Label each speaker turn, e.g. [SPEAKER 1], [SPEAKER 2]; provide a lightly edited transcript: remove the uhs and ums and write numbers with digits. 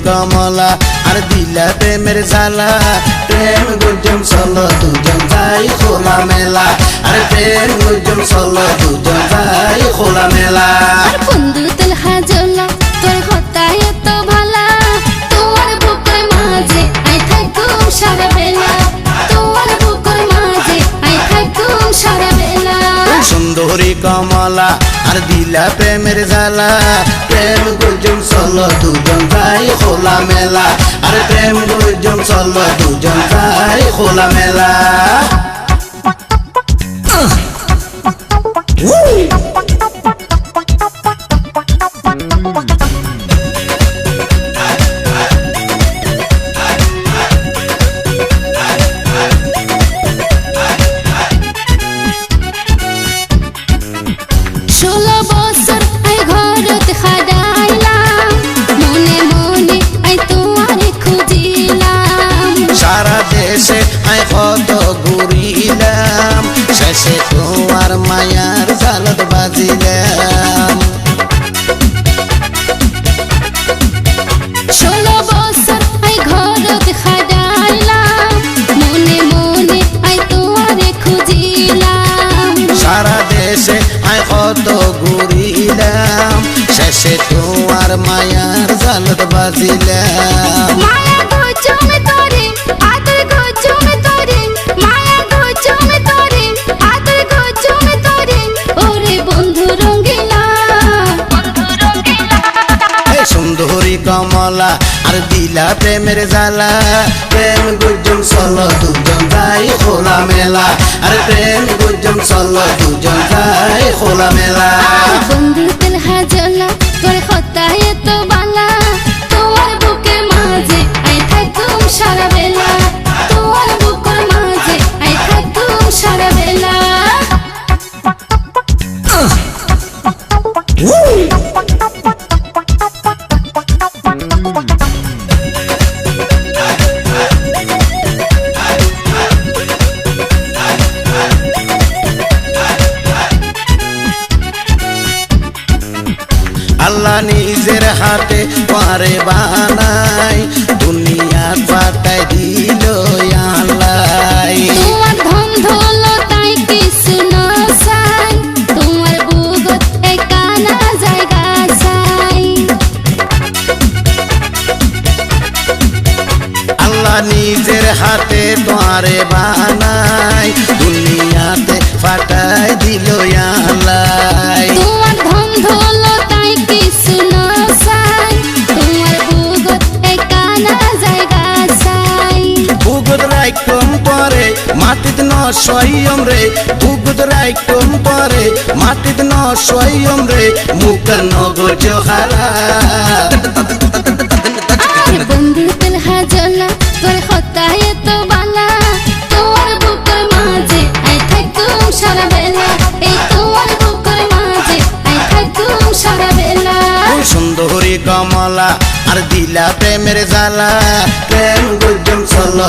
[SPEAKER 1] কমলা আর দিলা প্রেমের জ্বালা প্রেম গুজম চলো দুজন যাই খোলা মেলা আর প্রেম গুজম চলো দুজন যাই খোলা মেলা
[SPEAKER 2] বন্ধু তেল হাজলা তোর হতায় তো ভালা তোমার বুকের মাঝে আই থাকুম সারা বেলা তোমার বুকের মাঝে আই থাকুম সারা বেলা
[SPEAKER 1] সুন্দরী কমলা আর দিলা প্রেমের জ্বালা প্রেম গুজম চলো দুজন যাই খোলা মেলা আর প্রেম গুজম চলো দুজন যাই খোলা মেলা কত ঘুরিলাম শেষে তোমার মায়ার জালত বাজিলাম
[SPEAKER 2] 16 বছর আই ঘরত খাডাইলাম মনে মনে আই তোমারে খুঁজিলাম
[SPEAKER 1] সারা দেশে আই কত ঘুরিলাম শেষে তোমার মায়ার জালত বাজিলাম
[SPEAKER 2] মায়া গজমে তোরে আদর গজমে তোরে মায়া গজমে তোরে আদর গজমে তোরে ওরে বন্ধু রঙ্গিলা
[SPEAKER 1] এই সুন্দরী কমলা আর দিলা প্রেমের জ্বালা প্রেম গুজম চলো দুজন যাই খোলা মেলা আর প্রেম গুজম চলো দুজন যাই খোলা মেলা
[SPEAKER 2] বন্ধু তেল হাজলা তোর হতায় তো বালা তোমার বুকের মাঝে আই থাকুম সারা বেলা তোমার বুকের মাঝে আই থাকুম সারা বেলা
[SPEAKER 1] আল্লাহ নিজের হাতে পারে বানাই দুনিয়া পাতায় দিল আল্লাহ
[SPEAKER 2] তোমার ধন দৌলতাই কিছু না চাই তোমার বুকত একানা জায়গা চাই
[SPEAKER 1] আল্লাহ নিজের হাতে পারে বানাই দুনিয়াতে পাতায় দিল আল্লাহ
[SPEAKER 2] তোমার ধন দৌলতাই কিছু না চাই তোমার বুকত একানা জায়গা চাই
[SPEAKER 1] বুগুদ রাইকম পরে মাটিত ন সয়ম রে বুগুদ রাইকম পরে মাটিত ন সয়ম রে মুখ নগর জহারা
[SPEAKER 2] বন্ধু তেল হাজলা তোর হতায় তো বালা তোমার বুকের মাঝে আই থাকুম সারা বেলা এই তোমার বুকের মাঝে আই থাকুম সারা বেলা
[SPEAKER 1] সুন্দরী কমলা আর দিলা প্রেমের জ্বালা প্রেম গুজম চলো